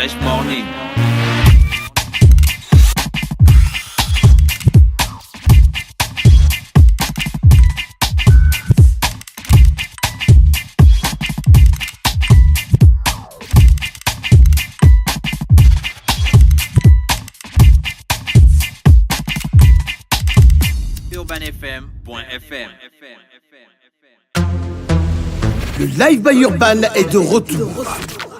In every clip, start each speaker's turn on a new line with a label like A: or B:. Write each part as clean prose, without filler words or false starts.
A: Fresh Morning. UrbanFM.fm.
B: Le Live by Urban est de retour.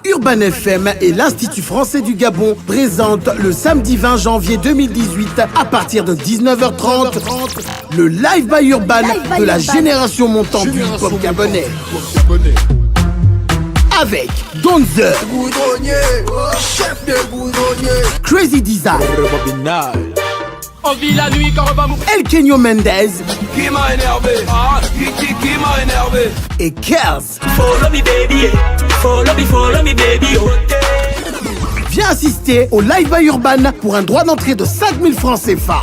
B: Urban FM et l'Institut français du Gabon présentent le samedi 20 janvier 2018 à partir de 19h30 le Live by Urban de la génération montante du hip-hop gabonais. Avec Donzer, Crazy Design,
C: On vit la nuit quand on va mourir.
B: El Kenyo Mendez
C: Qui m'a énervé? Qui m'a énervé?
B: et Kers.
C: Follow me baby, follow me baby.
B: Viens assister au Live by Urban pour un droit d'entrée de 5000 francs CFA.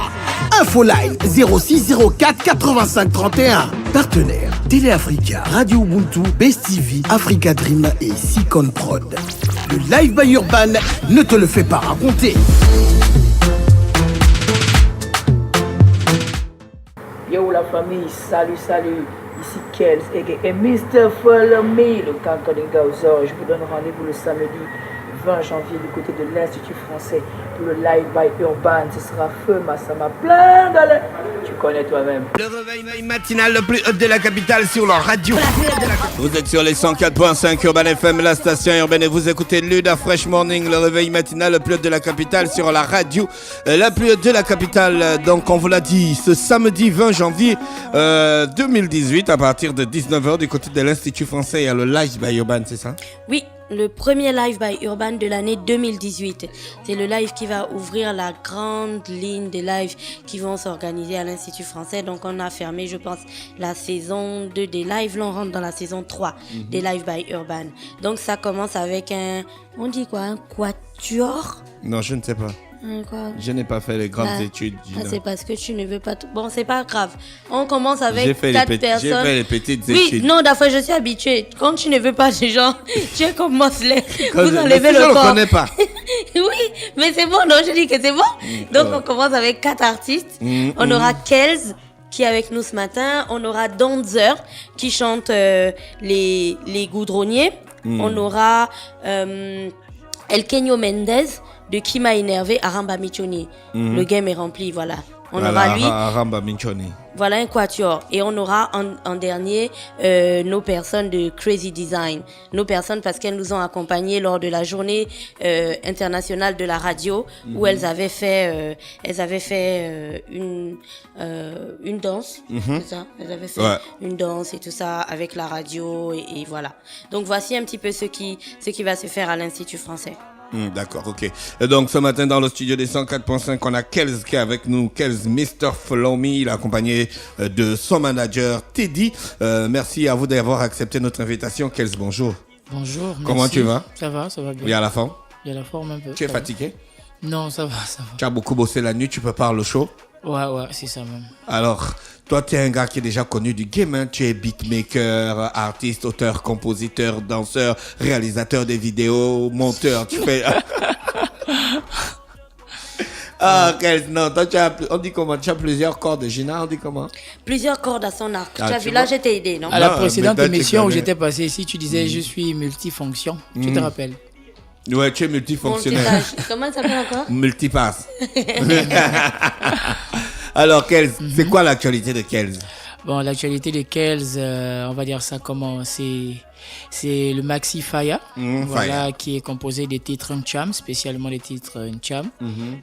B: Infoline 06 04 85 31. Partenaires Télé Africa, Radio Ubuntu, Best TV, Africa Dream et Sicon Prod. Le Live by Urban ne te le fait pas raconter.
D: Yo la famille, salut, ici Kels et Mr. Follow Me, le canton des Gauzor. Je vous donne rendez-vous le samedi 20 janvier du côté de l'Institut français pour le Live by Urban. Ce sera feu, Massama, plein d'aller. Tu connais toi-même.
E: Le réveil matinal le plus haut de la capitale sur la radio.
F: Vous êtes sur les 104.5 Urban FM, la station urbaine, et vous écoutez Luda Fresh Morning, le réveil matinal le plus haut de la capitale sur la radio, la plus haute de la capitale. Donc on vous l'a dit, ce samedi 20 janvier 2018 à partir de 19h du côté de l'Institut français, il y a le Live by Urban, c'est ça?
G: Oui, le premier Live by Urban de l'année 2018. C'est le live qui va ouvrir la grande ligne des lives qui vont s'organiser à l'Institut français. Donc on a fermé, je pense, la saison 2 des lives. Là on rentre dans la saison 3 des Live by Urban. Donc ça commence avec on dit quoi, un quatuor?
F: Non, je ne sais pas.
G: Quoi?
F: Je n'ai pas fait les grandes études.
G: C'est parce que tu ne veux pas tout. Bon, c'est pas grave. On commence avec
F: J'ai fait
G: 4 personnes.
F: J'ai fait les petites
G: oui,
F: études.
G: non, d'abord, je suis habituée. Quand tu ne veux pas ces gens, tu es comme Mosley.
F: Quand
G: Vous enlevez le
F: je
G: corps.
F: ne connais pas.
G: Oui, mais c'est bon. Non, je dis que c'est bon. Donc, on commence avec 4 artistes. On aura Kels qui est avec nous ce matin. On aura Donzer qui chante les goudronniers. On aura El Kenyo Mendez de Qui m'a énervé à Ramba Michoni. Le game est rempli, voilà. On aura lui.
F: Ramba Michoni.
G: Voilà un quatuor. Et on aura en dernier nos personnes de Crazy Design. Nos personnes parce qu'elles nous ont accompagnés lors de la journée internationale de la radio où elles avaient fait une danse. C'est ça. Elles avaient fait une danse et tout ça avec la radio et voilà. Donc voici un petit peu ce qui va se faire à l'Institut français.
F: D'accord, ok. Et donc ce matin dans le studio des 104.5, on a Kels qui est avec nous. Kels, Mr. Follow Me, il est accompagné de son manager Teddy. Merci à vous d'avoir accepté notre invitation. Kels, bonjour.
H: Bonjour, merci.
F: Comment tu vas?
H: Ça va bien.
F: Il y a la forme?
H: Il y a la forme un peu.
F: Tu es fatigué?
H: Non, ça va.
F: Tu as beaucoup bossé la nuit, tu prépares le show?
H: Ouais, c'est ça même.
F: Alors, toi, tu es un gars qui est déjà connu du game, hein? Tu es beatmaker, artiste, auteur, compositeur, danseur, réalisateur des vidéos, monteur, tu fais... non, toi, on dit comment? Tu as plusieurs cordes, Gina, on dit comment?
G: Plusieurs cordes à son arc.
F: Ah,
G: tu as vu, là, je t'ai aidé, non?
H: À la précédente émission où
F: connais.
H: j'étais passé ici, tu disais je suis multifonction. Tu te rappelles?
F: Ouais, tu es multifonctionnel.
G: Multitâche. Comment ça s'appelle encore?
F: Multipasse. Alors, Kels, c'est quoi l'actualité de Kels?
H: Bon, l'actualité de Kels, on va dire ça comment? C'est le maxi Faya, voilà, qui est composé des titres Ncham, spécialement les titres Ncham.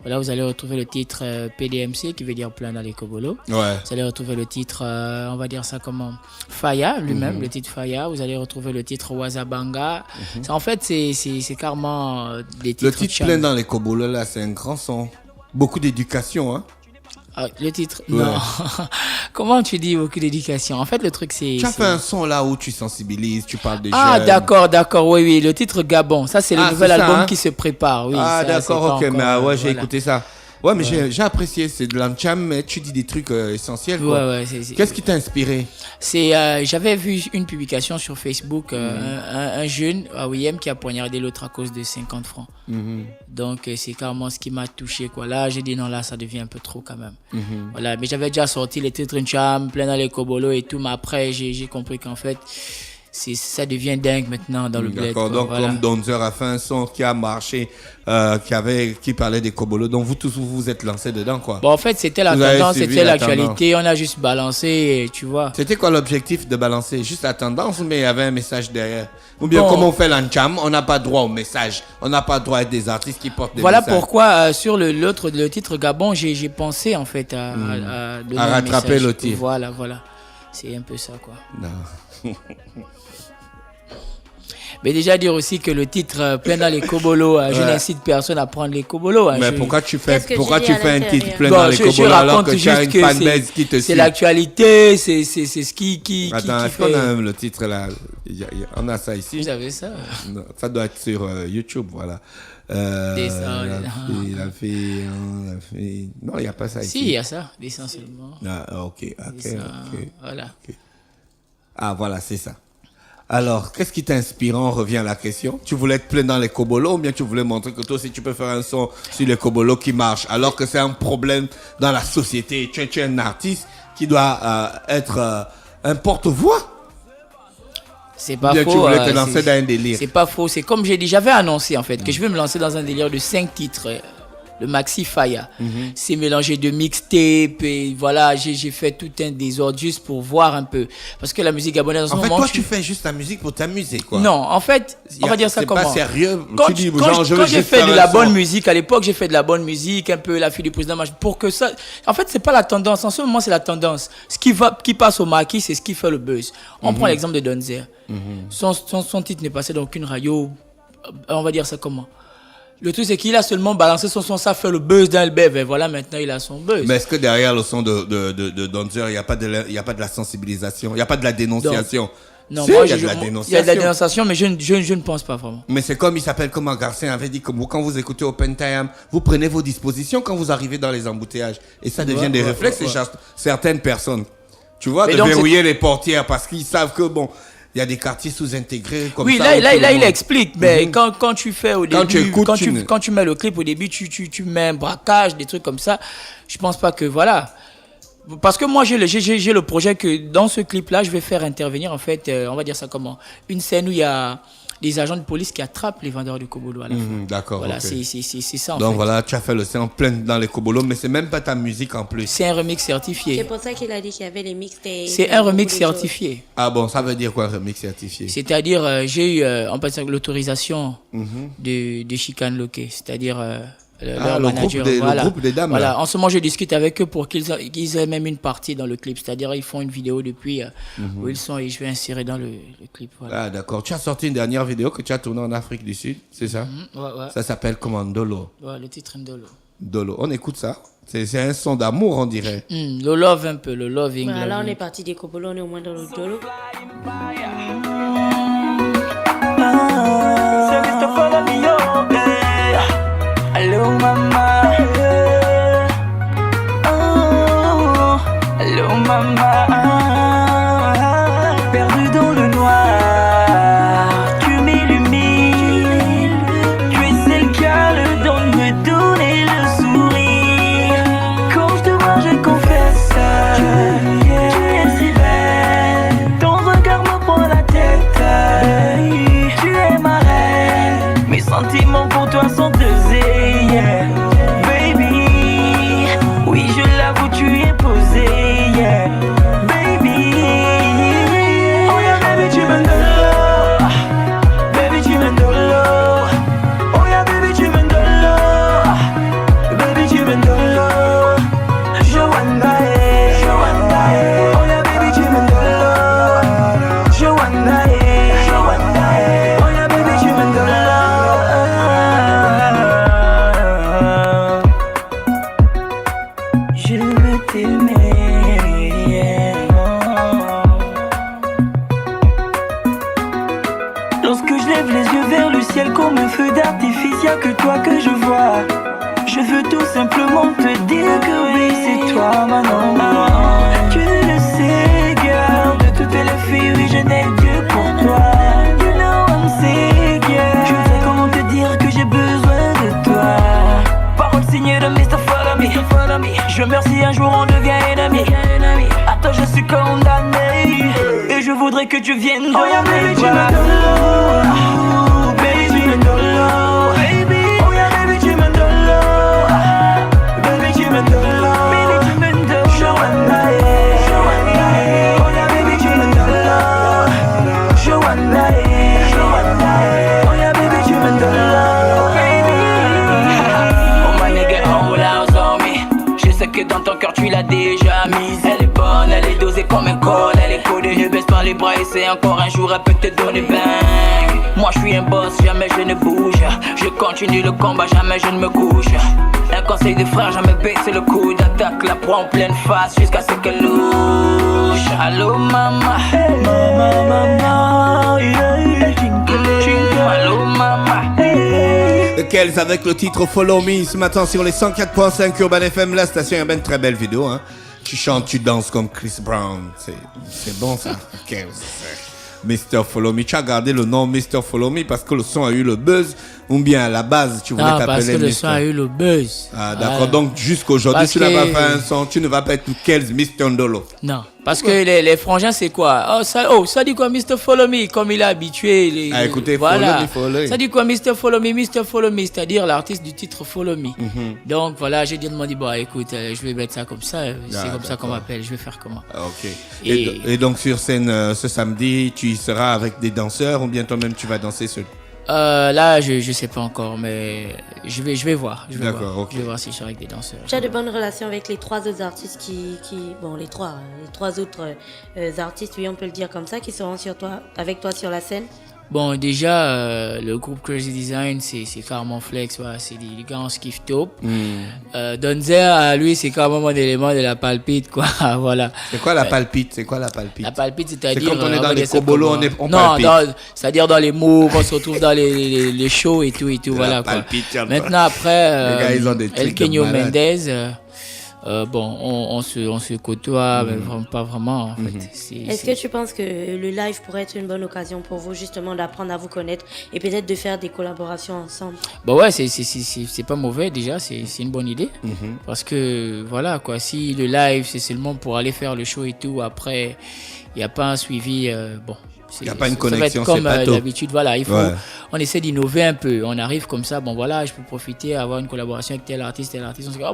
H: Voilà, vous allez retrouver le titre PDMC, qui veut dire plein dans les Kobolos.
F: Ouais.
H: Vous allez retrouver le titre, on va dire ça comment, Faya lui-même, le titre Faya. Vous allez retrouver le titre Wazabanga. En fait, c'est carrément des titres.
F: Le titre
H: Ncham.
F: plein dans les Kobolos, là, c'est un grand son. Beaucoup d'éducation, hein?
H: Ah, le titre,
F: Ouais.
H: non. Comment tu dis beaucoup d'éducation? En fait, le truc, c'est...
F: Tu as fait un son là où tu sensibilises, tu parles des
H: Ah,
F: jeunes.
H: d'accord, oui. Le titre Gabon, ça, c'est le nouvel
F: c'est ça,
H: album
F: hein?
H: qui se prépare. Oui,
F: Ah,
H: ça,
F: d'accord,
H: c'est pas
F: ok, mais
H: encore,
F: ouais, j'ai
H: voilà.
F: écouté ça. Ouais, mais j'ai apprécié. C'est de l'ancham, mais tu dis des trucs essentiels. Quoi.
H: Ouais.
F: Qu'est-ce qui t'a inspiré?
H: J'avais vu une publication sur Facebook, un jeune à Ouihem qui a poignardé l'autre à cause de 50 francs. Donc, c'est carrément ce qui m'a touché, quoi. Là, j'ai dit non, là, ça devient un peu trop quand même. Voilà, mais j'avais déjà sorti les titres Ncham, plein dans les Kobolo et tout, mais après, j'ai compris qu'en fait, ça devient dingue maintenant dans le bled.
F: D'accord, donc
H: voilà.
F: comme Donzer a fait un son qui a marché, qui parlait des Kobolo, donc vous tous vous êtes lancés dedans, quoi.
H: Bon, en fait, c'était la tendance, c'était l'actualité, on a juste balancé, tu vois.
F: C'était quoi l'objectif de balancer? Juste la tendance, mais il y avait un message derrière? Ou bien comme on fait l'ancham, on n'a pas droit au message, on n'a pas droit à des artistes qui portent des messages.
H: Voilà pourquoi sur le titre Gabon, j'ai pensé en fait à donner
F: à rattraper
H: un
F: le tir.
H: Voilà. C'est un peu ça, quoi.
F: Non.
H: Mais déjà dire aussi que le titre plein dans les Kobolos, je n'incite personne à prendre les Kobolos.
F: Mais pourquoi tu fais un titre plein dans les
H: je
F: Kobolos alors que tu as une fanbase qui te suit?
H: C'est l'actualité, c'est ce qui
F: Attends, est-ce qu'on a même le titre là? On a ça ici.
H: Vous avez ça?
F: Non, ça doit être sur YouTube, voilà. Il a fait... Non, il n'y a pas ça ici.
H: Si, il y a ça, dessin seulement.
F: Ah, ok.
H: Voilà.
F: Okay. Ah, voilà, c'est ça. Alors, qu'est-ce qui t'inspire? On revient à la question. Tu voulais être plein dans les Kobolos ou bien tu voulais montrer que toi aussi tu peux faire un son sur les Kobolos qui marche alors que c'est un problème dans la société. Tu es un artiste qui doit être un porte-voix.
H: C'est pas
F: bien
H: faux.
F: Tu voulais te lancer dans un délire.
H: C'est pas faux. C'est comme j'ai dit, j'avais annoncé en fait que je vais me lancer dans un délire de 5 titres. Le Maxi Faya. C'est mélangé de mixtape et voilà, j'ai fait tout un désordre juste pour voir un peu. Parce que la musique gabonaise en ce moment...
F: En fait, toi, tu fais juste la musique pour t'amuser, quoi.
H: Non, en fait, on va dire ça comment?
F: C'est pas sérieux.
H: Quand j'ai fait de la bonne musique, à l'époque, j'ai fait de la bonne musique, un peu la fille du président, pour que ça... En fait, c'est pas la tendance. En ce moment, c'est la tendance. Ce qui passe au maquis, c'est ce qui fait le buzz. On prend l'exemple de Donzer. Son titre n'est passé dans aucune radio. On va dire ça comment? Le truc, c'est qu'il a seulement balancé son son, ça fait le buzz dans le bœuf. Et voilà, maintenant, il a son buzz.
F: Mais est-ce que derrière le son de Donzer, il n'y a pas de la sensibilisation, il n'y a pas de la dénonciation?
H: Non,
F: si,
H: moi,
F: il y a de la dénonciation.
H: Il y a de la dénonciation, mais je ne pense pas vraiment.
F: Mais c'est comme il s'appelle, comme un garçon avait dit, comme quand vous écoutez Open Time, vous prenez vos dispositions quand vous arrivez dans les embouteillages. Et ça devient des réflexes chez certaines personnes. Tu vois, de verrouiller les portières parce qu'ils savent que, bon... Il y a des quartiers sous-intégrés comme ça.
H: Oui, là, il explique. Mais quand tu fais au début, quand tu mets le clip au début, tu mets un braquage, des trucs comme ça. Je pense pas que voilà. Parce que moi, j'ai le projet que dans ce clip-là, je vais faire intervenir en fait, on va dire ça comment, une scène où il y a des agents de police qui attrapent les vendeurs de Kobolo à la fin.
F: D'accord.
H: Voilà,
F: okay.
H: c'est ça en
F: Donc
H: fait.
F: voilà, tu as fait le son plein dans les Kobolos, mais c'est même pas ta musique en plus.
H: C'est un remix certifié.
G: C'est pour ça qu'il a dit qu'il y avait les mixtapes.
H: C'est un remix certifié.
F: Ah bon, ça veut dire quoi, un remix certifié?
H: C'est-à-dire, j'ai eu, on peut dire, l'autorisation de Chicane Loquet, c'est-à-dire leur manager.
F: Le groupe des dames.
H: Voilà.
F: Là.
H: En ce moment, je discute avec eux pour qu'ils aient même une partie dans le clip. C'est-à-dire, ils font une vidéo depuis où ils sont et je vais insérer dans le clip. Voilà.
F: Ah, d'accord. Tu as sorti une dernière vidéo que tu as tournée en Afrique du Sud, c'est ça?
H: Ouais.
F: Ça s'appelle comment? Ndolo.
H: Ouais, le titre Ndolo.
F: Ndolo. On écoute ça. C'est un son d'amour, on dirait.
H: Le love un peu, le loving.
G: Voilà, là, on est parti des Kobolos, on est au moins dans le Ndolo.
I: Hello mama, hello mama, perdu dans le noir, tu m'illumines, tu es celle qui a le don de me donner le sourire. Quand je te vois je confesse, tu es si belle, ton regard me prend la tête, tu es ma reine, mes sentiments pour toi sont deux. Baby, oui je l'avoue tu es posé, yeah. Baby, oh yeah baby tu m'endors, baby tu m'endors, oh yeah baby tu m'endors, baby tu m'endors, Joanna, oh yeah baby tu m'endors, Joanna, oh yeah baby tu m'endors. Lorsque je lève les yeux vers le ciel comme un feu d'artifice, y'a que toi que je vois. Je veux tout simplement te dire que oui, c'est toi maintenant. Tu le sais, girl. De toutes les filles, oui, je n'ai que pour toi. You know I'm sick, yeah. Je sais comment te dire que j'ai besoin de toi. Parole signée de Mr. Follow Me. Je meurs si un jour on devient ennemi. À toi je suis condamné. Et je voudrais que tu viennes dans mes bras. Baby, tu me donnes l'eau. Baby, oh yeah, baby, tu me donnes l'eau. Baby, tu me donnes l'eau. Baby, tu me donnes l'eau. Joanna, oh yeah, baby, tu me donnes l'eau. Joanna, oh yeah, baby, tu me donnes l'eau. Oh my nigga, all eyes on me. Je sais que dans ton cœur tu l'as déjà mise. Elle est bonne, elle est dosée comme un col. Elle est codée, ne baisse pas les bras et c'est encore un jour elle peut te donner bang. Moi je suis un boss, jamais je ne bouge. Je continue le combat, jamais je ne me couche. Un conseil de frère, jamais baisser le coude. Attaque la proie en pleine face jusqu'à ce qu'elle louche. Allô maman, maman, maman, allô maman.
F: Kels avec le titre Follow Me ce matin sur les 104.5 Urban FM, la station urbaine, très belle vidéo, hein. Tu chantes, tu danses comme Chris Brown, c'est bon ça. Kels, Mr. Follow Me, tu as gardé le nom Mr. Follow Me parce que le son a eu le buzz ou bien à la base tu voulais t'appeler Mr.
H: parce que le son a eu le buzz.
F: Ah d'accord, donc jusqu'aujourd'hui tu n'as pas fait un son, tu ne vas pas être Kels Mr. Ndolo.
H: Non, parce que les frangins c'est quoi? Ça dit quoi Mr. Follow Me, comme il est habitué.
F: Écoutez,
H: voilà.
F: Follow Me.
H: Ça dit quoi Mr. Follow Me, c'est-à-dire l'artiste du titre Follow Me. Donc voilà, j'ai dit bon écoute, je vais mettre ça comme ça, c'est comme ça qu'on m'appelle, je vais faire comment.
F: Ok. Et donc sur scène ce samedi, tu y seras avec des danseurs ou bien toi-même tu vas danser seul?
H: Là, je sais pas encore, mais je vais voir. Je vais voir si je serai avec des danseurs.
G: Tu as de bonnes relations avec les trois autres artistes les trois autres artistes, oui, on peut le dire comme ça, qui seront avec toi sur la scène?
H: Bon, déjà, le groupe Crazy Design, c'est carrément flex, ouais, c'est des gars en skiff top. Donzer, lui, c'est carrément mon élément de la palpite, quoi, voilà.
F: C'est quoi la palpite?
H: La palpite, c'est-à-dire...
F: C'est quand on est dans les cobolos, on palpite.
H: Non, c'est-à-dire dans les moves, on se retrouve dans les shows et tout, voilà, quoi.
F: Palpite,
H: maintenant, après,
F: les gars, ils ont des trucs
H: El Kenyo Mendez... on se côtoie, mais vraiment, pas vraiment en fait.
G: Est-ce que tu penses que le live pourrait être une bonne occasion pour vous justement d'apprendre à vous connaître et peut-être de faire des collaborations ensemble?
H: Bah ouais, c'est pas mauvais déjà, c'est une bonne idée. Parce que voilà quoi, si le live c'est seulement pour aller faire le show et tout, après il n'y a pas un suivi, bon.
F: Il n'y a pas une connexion,
H: c'est
F: pas
H: comme d'habitude, voilà, on essaie d'innover un peu, on arrive comme ça, bon voilà, je peux profiter, avoir une collaboration avec tel artiste, on se dit,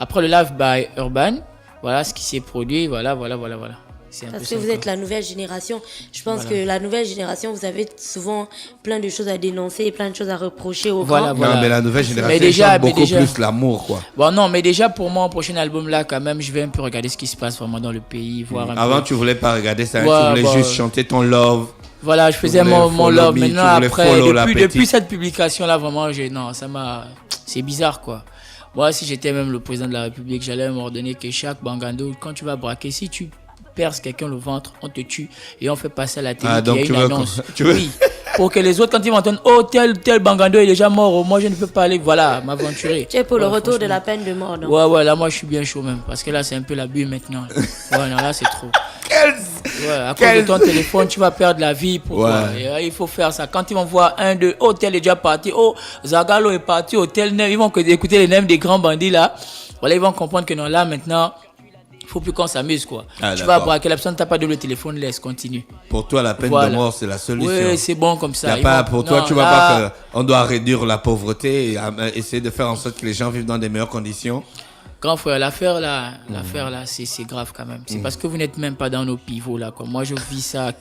H: après le live by Urban, voilà ce qui s'est produit, voilà.
G: Parce que vous êtes la nouvelle génération. Je pense que la nouvelle génération, vous avez souvent plein de choses à dénoncer et plein de choses à reprocher aux grands.
F: Non, mais la nouvelle génération chante beaucoup plus l'amour, quoi.
H: Bon, non, mais déjà pour moi, au prochain album là, quand même, je vais un peu regarder ce qui se passe vraiment dans le pays, voir un
F: Avant,
H: peu.
F: tu voulais pas regarder ça, tu voulais juste chanter ton love.
H: Voilà, je faisais mon love. Maintenant, après, depuis cette publication là, vraiment, c'est bizarre, quoi. Moi, si j'étais même le président de la République, j'allais m'ordonner que chaque bangando, quand tu vas braquer, si tu perce quelqu'un le ventre, on te tue et on fait passer à la télé qu'il y a une annonce. Oui, pour que les autres, quand ils m'entendent, oh tel bangando est déjà mort, moi je ne peux pas aller, voilà, m'aventurer.
G: Tu es pour le retour de la peine de mort, non?
H: Ouais, là moi je suis bien chaud même, parce que là c'est un peu l'abus maintenant. Ouais, non, là c'est trop. À cause de ton téléphone, tu vas perdre la vie. Pourquoi? Il faut faire ça. Quand ils vont voir tel est déjà parti, Zagalo est parti, tel neuf, ils vont écouter les nems des grands bandits là. Voilà, ils vont comprendre que non, là maintenant, faut plus qu'on s'amuse, quoi. Tu vas braquer la personne, t'as pas de le téléphone, laisse, continue.
F: Pour toi, la peine de mort, c'est la solution.
H: Oui, c'est bon comme ça.
F: Pour toi, tu vois pas qu'on doit réduire la pauvreté et essayer de faire en sorte que les gens vivent dans des meilleures conditions.
H: Grand frère, l'affaire là, c'est grave quand même. C'est parce que vous n'êtes même pas dans nos pivots là, quoi. Moi, je vis ça.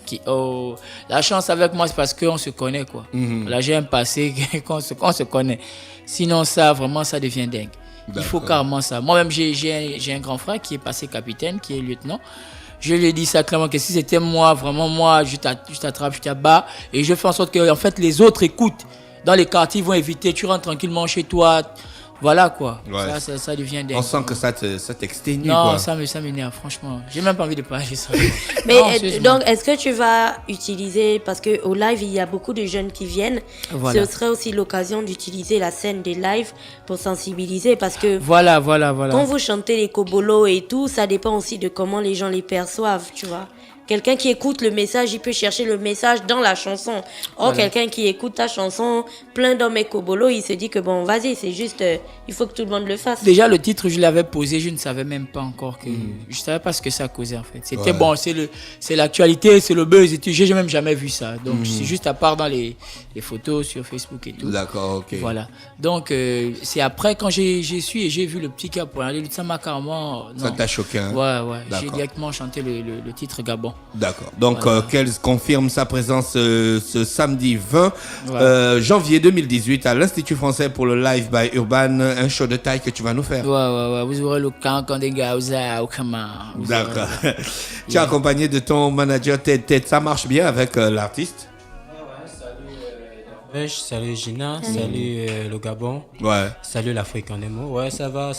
H: La chance avec moi, c'est parce qu'on se connaît, quoi. Là, j'ai un passé qu'on se connaît. Sinon, ça, vraiment, ça devient dingue. Il faut carrément ça. Moi-même, j'ai un grand frère qui est passé capitaine, qui est lieutenant. Je lui ai dit ça clairement que si c'était moi, vraiment moi, je t'attrape, je t'abats et je fais en sorte que en fait les autres écoutent. Dans les quartiers, ils vont éviter. Tu rentres tranquillement chez toi. Voilà quoi.
F: Ouais.
H: Ça devient dingue.
F: On sent que ça t'exténue.
H: Non,
F: quoi.
H: ça m'énerve, franchement. J'ai même pas envie de parler de ça.
G: Mais
H: Non, sérieusement.
G: donc, est-ce que tu vas utiliser, parce qu'au live, il y a beaucoup de jeunes qui viennent,
H: Voilà.
G: ce serait aussi l'occasion d'utiliser la scène des lives pour sensibiliser, parce que
H: Voilà.
G: quand vous chantez les kobolos et tout, ça dépend aussi de comment les gens les perçoivent, tu vois. Quelqu'un qui écoute le message, il peut chercher le message dans la chanson. Or, quelqu'un qui écoute ta chanson, plein d'hommes et kobolos, il se dit que bon, vas-y, c'est juste, il faut que tout le monde le fasse.
H: Déjà, le titre, je l'avais posé, je ne savais même pas encore que. Je savais pas ce que ça causait en fait. C'était bon, c'est l'actualité, c'est le buzz et tout. J'ai même jamais vu ça. Donc, c'est juste à part dans les photos sur Facebook et tout.
F: D'accord, ok.
H: Voilà. Donc, c'est après, quand j'ai su et j'ai vu le petit gars pour aller, ça m'a carrément. Non.
F: Ça t'a choqué, hein?
H: Ouais. J'ai
F: D'accord.
H: directement chanté le titre Gabon.
F: D'accord. Donc,
H: Voilà.
F: Kels confirme sa présence ce samedi 20 janvier 2018 à l'Institut français pour le Live by Urban, un show de taille que tu vas nous faire.
H: Ouais. Vous aurez le camp quand des gars au comment.
F: D'accord. Tu es accompagné de ton manager Ted. Ça marche bien avec l'artiste?
J: Salut Gina, salut le Gabon,
F: Ouais.
J: salut l'Afrique en émo. Ouais, ça va.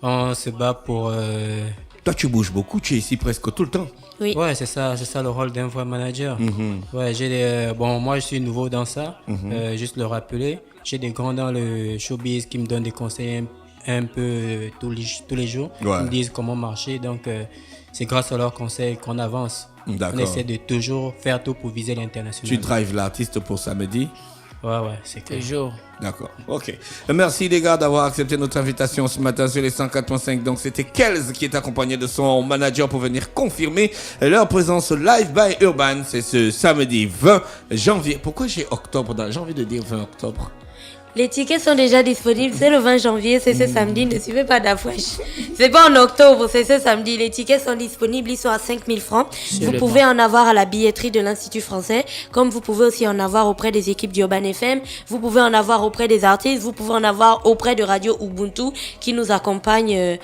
J: On se bat pour.
F: Toi, tu bouges beaucoup, tu es ici presque tout le temps.
G: Oui.
J: Ouais, c'est ça le rôle d'un vrai manager. Ouais, moi je suis nouveau dans ça, juste le rappeler. J'ai des grands dans le showbiz qui me donnent des conseils un peu tous les jours.
F: Ouais.
J: Ils me disent comment marcher, donc c'est grâce à leurs conseils qu'on avance.
F: D'accord.
J: On essaie de toujours faire tout pour viser l'international.
F: Tu drives l'artiste pour samedi?
J: Ouais, c'est clair.
H: Toujours.
F: D'accord, ok. Merci les gars d'avoir accepté notre invitation ce matin sur les 104.5. Donc c'était Kels qui est accompagné de son manager pour venir confirmer leur présence live by Urban. C'est ce samedi 20 janvier. Pourquoi j'ai octobre j'ai envie de dire 20 octobre.
G: Les tickets sont déjà disponibles, c'est le 20 janvier, c'est ce samedi, ne suivez pas d'Afresh. C'est pas en octobre, c'est ce samedi. Les tickets sont disponibles, ils sont à 5 000 francs. Vous pouvez en avoir à la billetterie de l'Institut français, comme vous pouvez aussi en avoir auprès des équipes d'Urban FM, vous pouvez en avoir auprès des artistes, vous pouvez en avoir auprès de Radio Ubuntu qui nous accompagne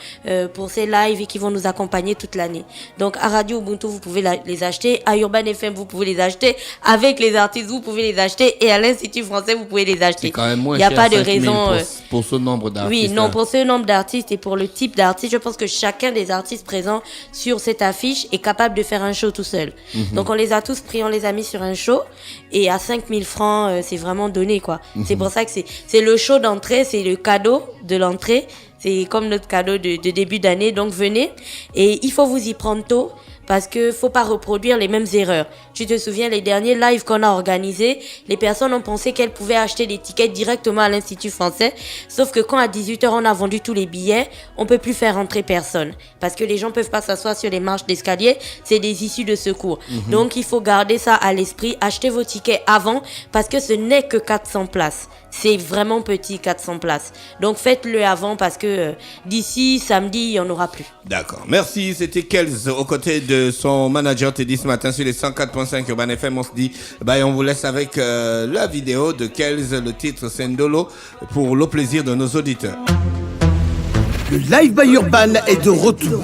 G: pour ces lives et qui vont nous accompagner toute l'année. Donc à Radio Ubuntu, vous pouvez les acheter, à Urban FM, vous pouvez les acheter, avec les artistes, vous pouvez les acheter et à l'Institut français, vous pouvez les acheter.
F: C'est quand même moins
G: Il n'y a
F: cher,
G: pas de
F: 5 000
G: raison.
F: pour ce nombre d'artistes.
G: Oui, non, pour ce nombre d'artistes et pour le type d'artiste, je pense que chacun des artistes présents sur cette affiche est capable de faire un show tout seul. Donc on les a tous pris, on les a mis sur un show et à 5 000 francs, c'est vraiment donné quoi. C'est pour ça que c'est le show d'entrée, c'est le cadeau de l'entrée. C'est comme notre cadeau de début d'année, donc venez et il faut vous y prendre tôt. Parce que faut pas reproduire les mêmes erreurs. Tu te souviens, les derniers lives qu'on a organisés, les personnes ont pensé qu'elles pouvaient acheter des tickets directement à l'Institut français. Sauf que quand à 18h on a vendu tous les billets, on peut plus faire rentrer personne. Parce que les gens peuvent pas s'asseoir sur les marches d'escalier, c'est des issues de secours. Donc il faut garder ça à l'esprit, acheter vos tickets avant, parce que ce n'est que 400 places. C'est vraiment petit, 400 places. Donc faites-le avant parce que d'ici samedi, il n'y en aura plus.
F: D'accord. Merci. C'était Kels aux côtés de son manager Teddy ce matin sur les 104.5 Urban FM. On se dit, on vous laisse avec la vidéo de Kels, le titre Sendolo, pour le plaisir de nos auditeurs.
B: Le Live by Urban est de retour.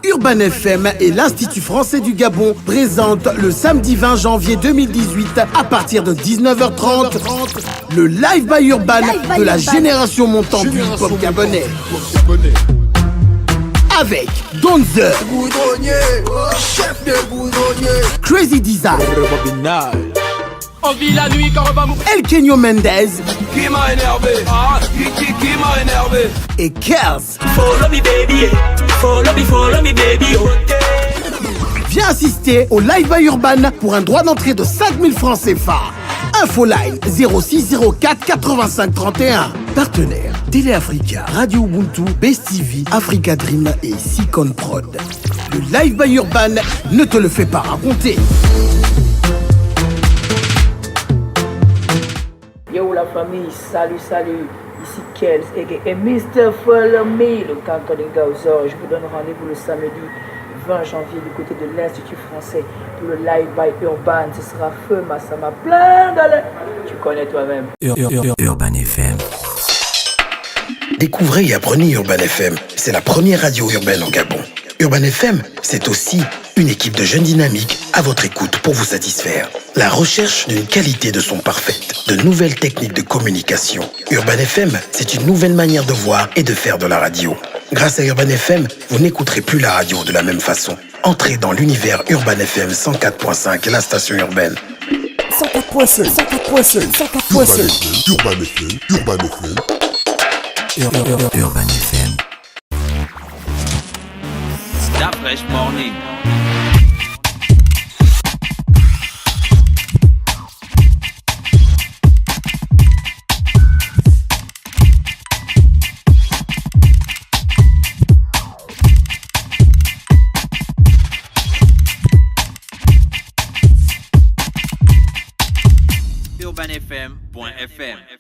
B: Urban FM et l'Institut français du Gabon présentent le samedi 20 janvier 2018 à partir de 19h30 le Live by Urban de la génération montante du hip-hop gabonais. Avec Donzer,
C: chef de boudronnier,
B: Crazy Design,
C: on vit la nuit quand on va mourir.
B: El Kenyo Mendez
C: Qui m'a énervé? Qui m'a énervé?
B: et Kers.
I: Follow me baby,
B: Viens assister au Live by Urban pour un droit d'entrée de 5 000 francs CFA. Infoline 0604 85 31. Partenaires Télé Africa, Radio Ubuntu, Best TV, Africa Dream et Sicon Prod. Le Live by Urban ne te le fait pas raconter.
D: Yo la famille, salut, ici Kels et Mr. Follow Me, le canton des Gauzor. Je vous donne rendez-vous le samedi 20 janvier du côté de l'Institut français pour le Live by Urban. Ce sera feu, Massama, plein d'aller. Tu connais toi-même.
K: Urban FM.
B: Découvrez et apprenez Urban FM. C'est la première radio urbaine au Gabon. Urban FM, c'est aussi Une équipe de jeunes dynamiques à votre écoute pour vous satisfaire. La recherche d'une qualité de son parfaite, de nouvelles techniques de communication. Urban FM, c'est une nouvelle manière de voir et de faire de la radio. Grâce à Urban FM, vous n'écouterez plus la radio de la même façon. Entrez dans l'univers Urban FM 104.5, la station urbaine.
L: 104.5, 104.5, 104.5. Urban FM, Urban FM.
K: Urban FM.
A: La Fresh Morning. UrbanFM.fm